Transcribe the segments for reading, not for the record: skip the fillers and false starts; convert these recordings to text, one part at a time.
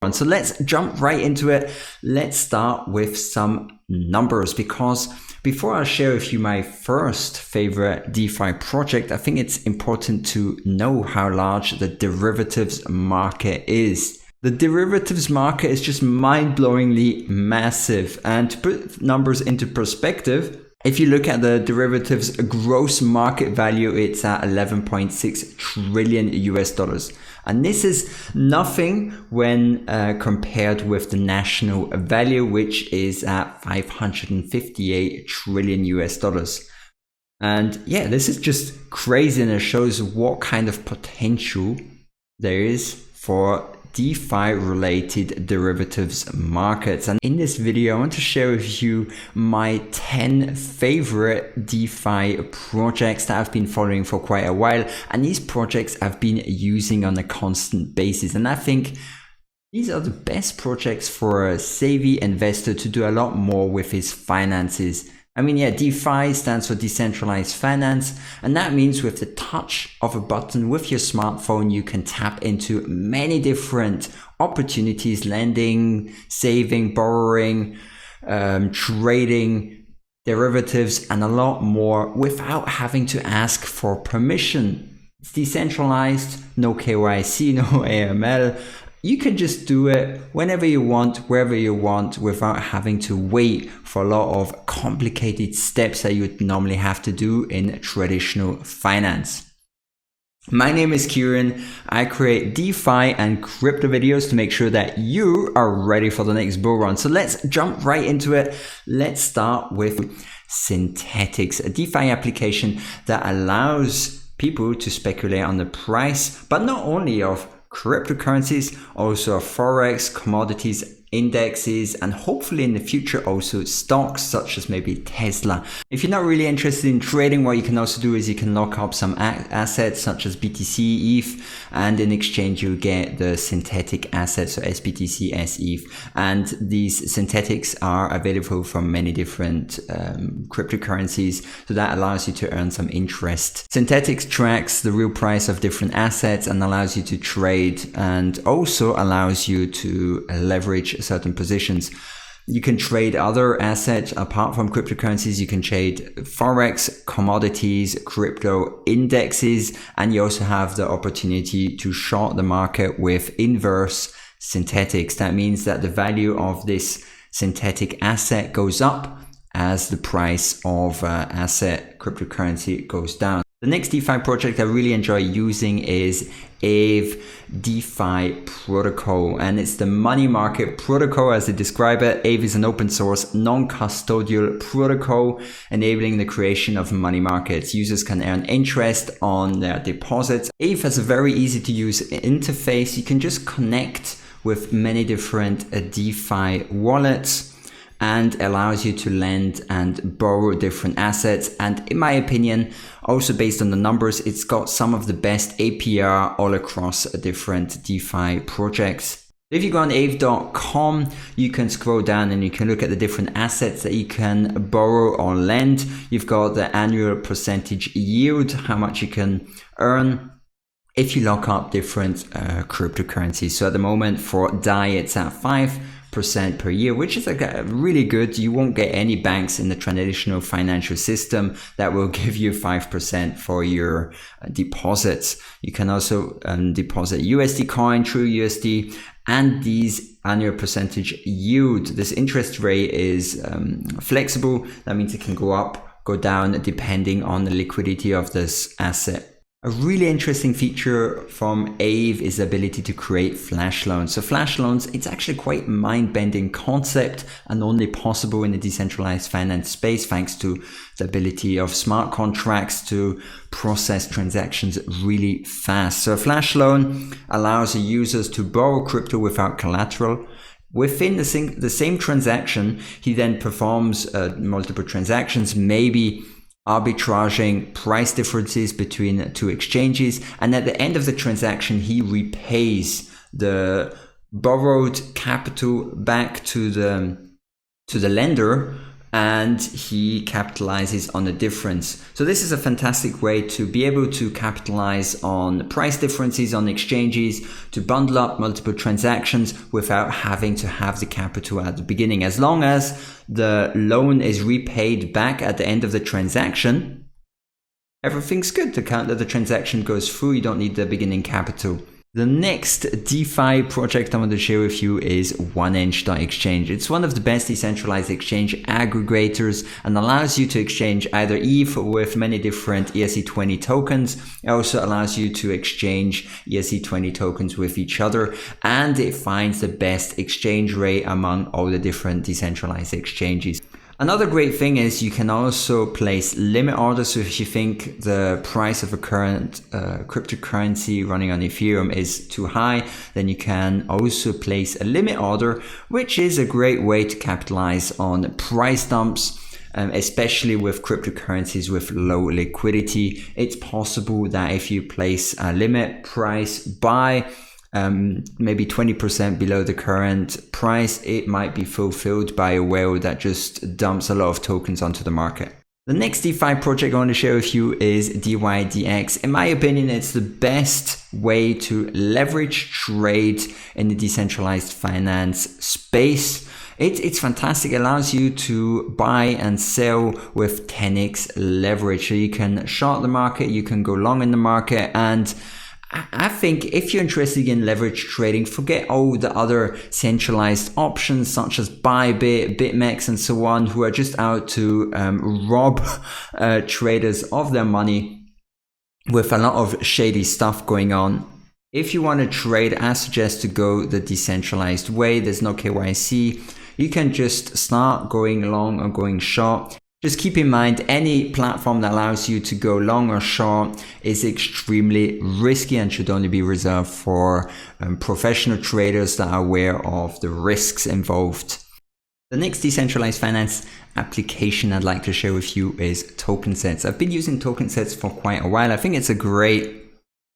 on. So let's jump right into it. Let's start with some numbers, because before I share with you my first favorite DeFi project, I think it's important to know how large the derivatives market is. The derivatives market is just mind-blowingly massive, and to put numbers into perspective, if you look at the derivatives gross market value, it's at 11.6 trillion US dollars. And this is nothing when compared with the national value, which is at 558 trillion US dollars. And yeah, this is just crazy, and it shows what kind of potential there is for DeFi related derivatives markets. And in this video, I want to share with you my 10 favorite DeFi projects that I've been following for quite a while. And these projects I've been using on a constant basis. And I think these are the best projects for a savvy investor to do a lot more with his finances. I mean, yeah, DeFi stands for decentralized finance, and that means with the touch of a button with your smartphone, you can tap into many different opportunities: lending, saving, borrowing, trading, derivatives, and a lot more without having to ask for permission. It's decentralized, no KYC, no AML. You can just do it whenever you want, wherever you want, without having to wait for a lot of complicated steps that you would normally have to do in traditional finance. My name is Kierin. I create DeFi and crypto videos to make sure that you are ready for the next bull run. So let's jump right into it. Let's start with Synthetix, a DeFi application that allows people to speculate on the price, but not only of cryptocurrencies, also forex, commodities, indexes, and hopefully in the future also stocks such as maybe Tesla. If you're not really interested in trading, what you can also do is you can lock up some assets such as BTC, ETH, and in exchange you get the synthetic assets, so SBTC, SETH. And these Synthetix are available from many different cryptocurrencies, so that allows you to earn some interest. Synthetix tracks the real price of different assets and allows you to trade, and also allows you to leverage certain positions. You can trade other assets apart from cryptocurrencies. You can trade forex, commodities, crypto indexes, and you also have the opportunity to short the market with inverse Synthetix. That means that the value of this synthetic asset goes up as the price of asset cryptocurrency goes down. The next DeFi project I really enjoy using is Aave DeFi protocol, and it's the money market protocol as they describe it. Aave is an open source, non-custodial protocol enabling the creation of money markets. Users can earn interest on their deposits. Aave has a very easy to use interface. You can just connect with many different DeFi wallets, and allows you to lend and borrow different assets. And in my opinion, also based on the numbers, it's got some of the best APR all across different DeFi projects. If you go on aave.com, you can scroll down and you can look at the different assets that you can borrow or lend. You've got the annual percentage yield, how much you can earn if you lock up different cryptocurrencies. So at the moment for DAI, it's at 5% per year, which is like really good. You won't get any banks in the traditional financial system that will give you 5% for your deposits. You can also deposit USD coin through USD, and these annual percentage yield, this interest rate is flexible. That means it can go up, go down depending on the liquidity of this asset. A really interesting feature from Aave is the ability to create flash loans. So flash loans, it's actually quite a mind-bending concept and only possible in the decentralized finance space thanks to the ability of smart contracts to process transactions really fast. So a flash loan allows users to borrow crypto without collateral. Within the same transaction, he then performs multiple transactions, maybe arbitraging price differences between two exchanges, and at the end of the transaction he repays the borrowed capital back to the lender and he capitalizes on the difference. So this is a fantastic way to be able to capitalize on price differences on exchanges, to bundle up multiple transactions without having to have the capital at the beginning. As long as the loan is repaid back at the end of the transaction, everything's good. To count that the transaction goes through, you don't need the beginning capital. The next DeFi project I want to share with you is Oneinch.exchange. It's one of the best decentralized exchange aggregators and allows you to exchange either ETH with many different ERC20 tokens. It also allows you to exchange ERC20 tokens with each other, and it finds the best exchange rate among all the different decentralized exchanges. Another great thing is you can also place limit orders. So if you think the price of a current cryptocurrency running on Ethereum is too high, then you can also place a limit order, which is a great way to capitalize on price dumps. Especially with cryptocurrencies with low liquidity. It's possible that if you place a limit price by maybe 20% below the current price, it might be fulfilled by a whale that just dumps a lot of tokens onto the market. The next DeFi project I want to share with you is DYDX. In my opinion, it's the best way to leverage trade in the decentralized finance space. It's fantastic. It allows you to buy and sell with 10x leverage. So you can short the market, you can go long in the market, and I think if you're interested in leverage trading, forget all the other centralized options such as Bybit, BitMEX, and so on, who are just out to rob traders of their money with a lot of shady stuff going on. If you want to trade, I suggest to go the decentralized way. There's no KYC. You can just start going long or going short. Just keep in mind, any platform that allows you to go long or short is extremely risky and should only be reserved for professional traders that are aware of the risks involved. The next decentralized finance application I'd like to share with you is TokenSets. I've been using TokenSets for quite a while. I think it's a great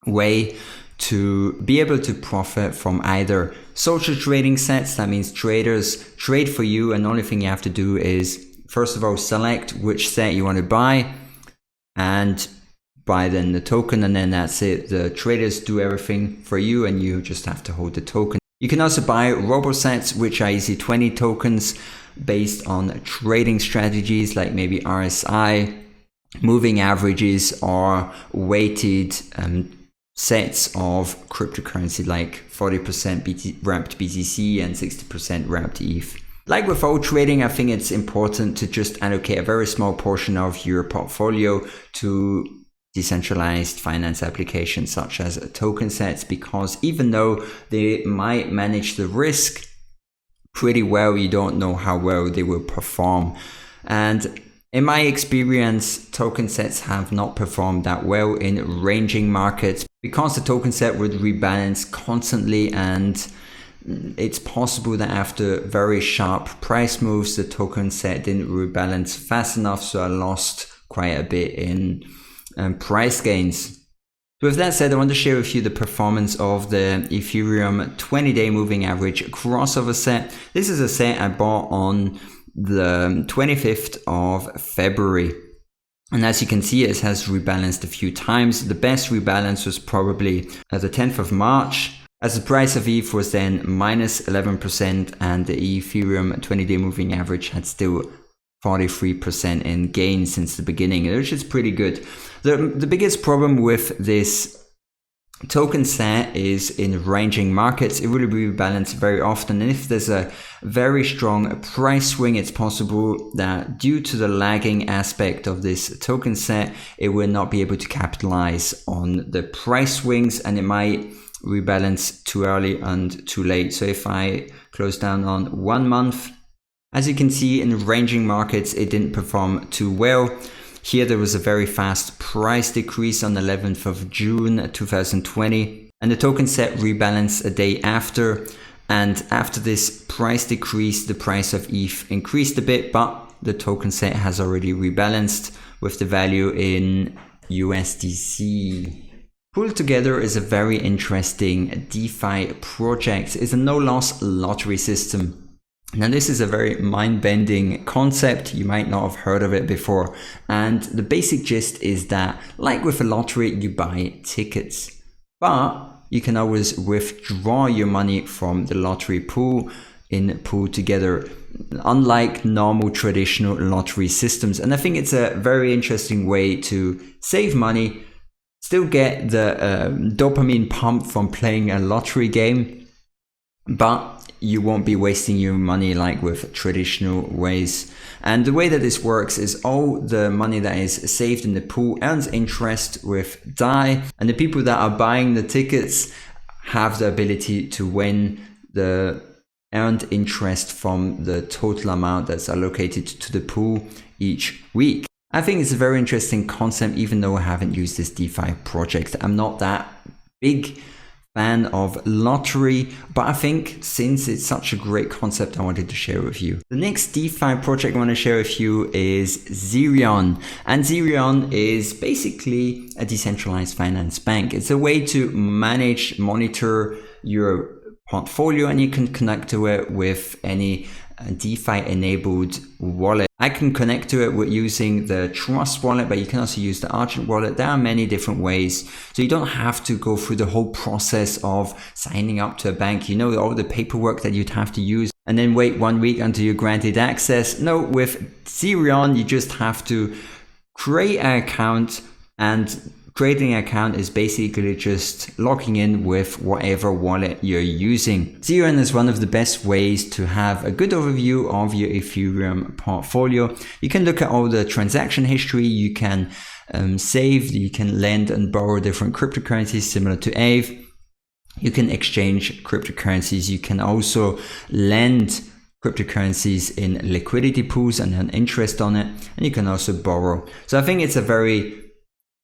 way to be able to profit from either social trading sets. That means traders trade for you, and the only thing you have to do is first of all, select which set you want to buy and buy then the token, and then that's it. The traders do everything for you and you just have to hold the token. You can also buy robo sets, which are ERC20 tokens based on trading strategies like maybe RSI, moving averages, or weighted sets of cryptocurrency like 40% wrapped BTC and 60% wrapped ETH. Like with all trading, I think it's important to just allocate a very small portion of your portfolio to decentralized finance applications such as token sets, because even though they might manage the risk pretty well, you don't know how well they will perform. And in my experience, token sets have not performed that well in ranging markets because the token set would rebalance constantly, and it's possible that after very sharp price moves, the token set didn't rebalance fast enough, so I lost quite a bit in price gains. With that said, I want to share with you the performance of the Ethereum 20-day moving average crossover set. This is a set I bought on the 25th of February. And as you can see, it has rebalanced a few times. The best rebalance was probably at the 10th of March. As the price of ETH was then minus 11%, and the Ethereum 20-day moving average had still 43% in gain since the beginning, which is pretty good. The biggest problem with this token set is in ranging markets. It will rebalance very often, and if there's a very strong price swing, it's possible that due to the lagging aspect of this token set, it will not be able to capitalize on the price swings, and it might rebalance too early and too late. So if I close down on 1 month, as you can see in ranging markets, it didn't perform too well. Here there was a very fast price decrease on the 11th of June 2020, and the token set rebalanced a day after. And after this price decrease, the price of ETH increased a bit, but the token set has already rebalanced with the value in USDC. Pool Together is a very interesting DeFi project. It's a no-loss lottery system. Now, this is a very mind-bending concept. You might not have heard of it before. And the basic gist is that, like with a lottery, you buy tickets, but you can always withdraw your money from the lottery pool in pool together, unlike normal traditional lottery systems. And I think it's a very interesting way to save money, still get the dopamine pump from playing a lottery game, but you won't be wasting your money like with traditional ways. And the way that this works is all the money that is saved in the pool earns interest with DAI, and the people that are buying the tickets have the ability to win the earned interest from the total amount that's allocated to the pool each week. I think it's a very interesting concept, even though I haven't used this DeFi project. I'm not that big fan of lottery, but I think since it's such a great concept, I wanted to share with you. The next DeFi project I want to share with you is Xeon. And Xeon is basically a decentralized finance bank. It's a way to monitor your portfolio, and you can connect to it with any DeFi enabled wallet. I can connect to it with using the Trust wallet, but you can also use the Argent wallet. There are many different ways, so you don't have to go through the whole process of signing up to a bank, you know, all the paperwork that you'd have to use and then wait 1 week until you're granted access. No, with Xeon you just have to create an account, and creating an account is basically just logging in with whatever wallet you're using. Xeon is one of the best ways to have a good overview of your Ethereum portfolio. You can look at all the transaction history, you can save, you can lend and borrow different cryptocurrencies similar to Aave. You can exchange cryptocurrencies. You can also lend cryptocurrencies in liquidity pools and earn interest on it. And you can also borrow. So I think it's a very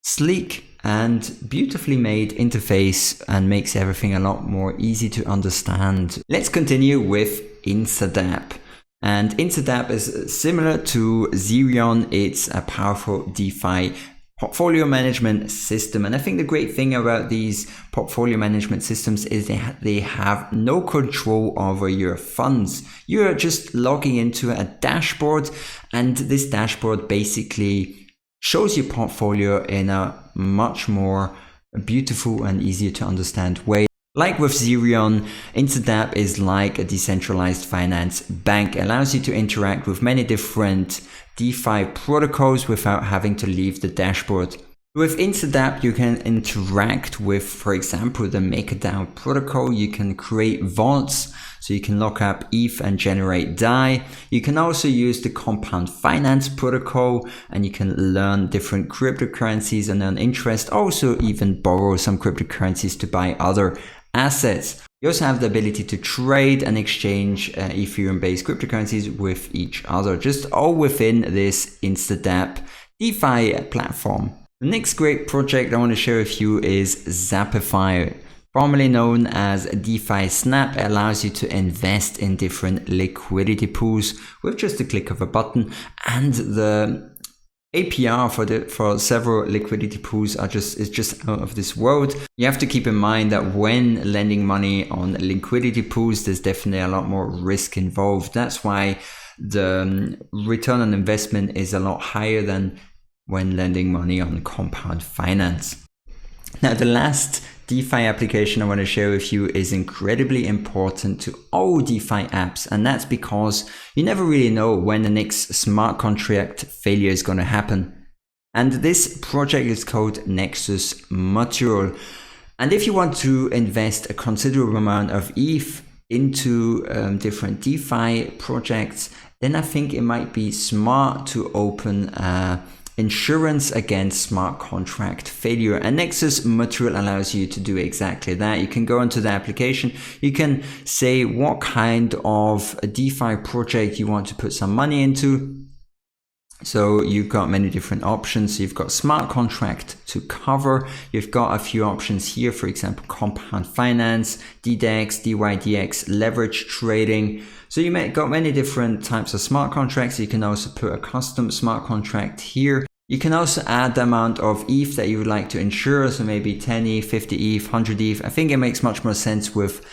sleek and beautifully made interface and makes everything a lot more easy to understand. Let's continue with InstaDapp. And InstaDapp is similar to Xeon. It's a powerful DeFi portfolio management system. And I think the great thing about these portfolio management systems is they have no control over your funds. You're just logging into a dashboard, and this dashboard basically shows your portfolio in a much more beautiful and easier to understand way. Like with Xeon, InstaDapp is like a decentralized finance bank. It allows you to interact with many different DeFi protocols without having to leave the dashboard. With InstaDapp, you can interact with, for example, the MakerDAO protocol. You can create vaults, so you can lock up ETH and generate DAI. You can also use the Compound Finance protocol, and you can learn different cryptocurrencies and earn interest. Also, even borrow some cryptocurrencies to buy other assets. You also have the ability to trade and exchange Ethereum-based cryptocurrencies with each other, just all within this InstaDapp DeFi platform. The next great project I want to share with you is Zapify, formerly known as DeFi Snap. It allows you to invest in different liquidity pools with just a click of a button, and the APR for several liquidity pools is just out of this world. You have to keep in mind that when lending money on liquidity pools, there's definitely a lot more risk involved. That's why the return on investment is a lot higher than when lending money on Compound Finance. Now, the last DeFi application I want to share with you is incredibly important to all DeFi apps, and that's because you never really know when the next smart contract failure is going to happen. And this project is called Nexus Module. And if you want to invest a considerable amount of ETH into different DeFi projects, then I think it might be smart to open insurance against smart contract failure. And Nexus Module allows you to do exactly that. You can go into the application, you can say what kind of a DeFi project you want to put some money into. So you've got many different options. You've got smart contract to cover. You've got a few options here, for example, Compound Finance, DDEX, DYDX, leverage trading. So you got many different types of smart contracts. You can also put a custom smart contract here. You can also add the amount of ETH that you would like to insure. So maybe 10 ETH, 50 ETH, 100 ETH. I think it makes much more sense with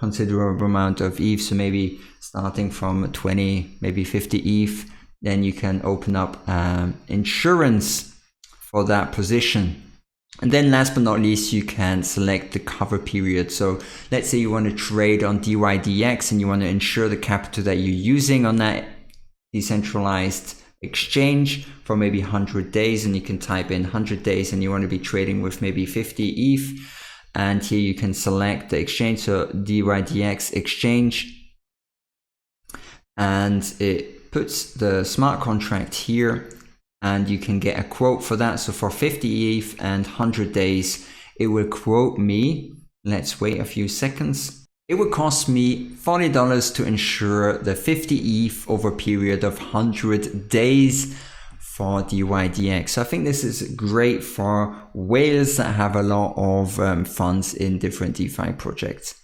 considerable amount of ETH, so maybe starting from 20, maybe 50 ETH, then you can open up insurance for that position. And then last but not least, you can select the cover period. So let's say you want to trade on DYDX and you want to insure the capital that you're using on that decentralized exchange for maybe 100 days, and you can type in 100 days and you want to be trading with maybe 50 ETH. And here you can select the exchange, so DYDX exchange, and it puts the smart contract here, and you can get a quote for that. So for 50 ETH and 100 days, it will quote me, let's wait a few seconds. It would cost me $40 to insure the 50 ETH over a period of 100 days for DYDX. So I think this is great for whales that have a lot of funds in different DeFi projects.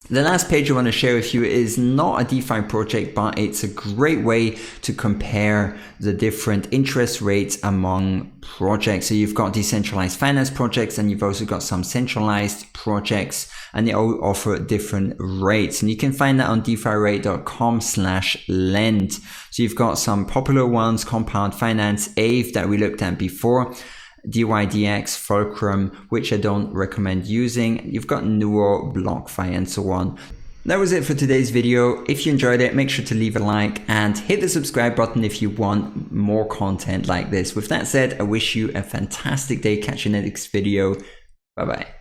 The last page I want to share with you is not a DeFi project, but it's a great way to compare the different interest rates among projects. So you've got decentralized finance projects, and you've also got some centralized projects, and they all offer different rates. And you can find that on defirate.com/lend. So you've got some popular ones: Compound Finance, Aave that we looked at before, DYDX, Fulcrum, which I don't recommend using. You've got Nuo, BlockFi, and so on. That was it for today's video. If you enjoyed it, make sure to leave a like and hit the subscribe button if you want more content like this. With that said, I wish you a fantastic day. Catch you in the next video. Bye bye.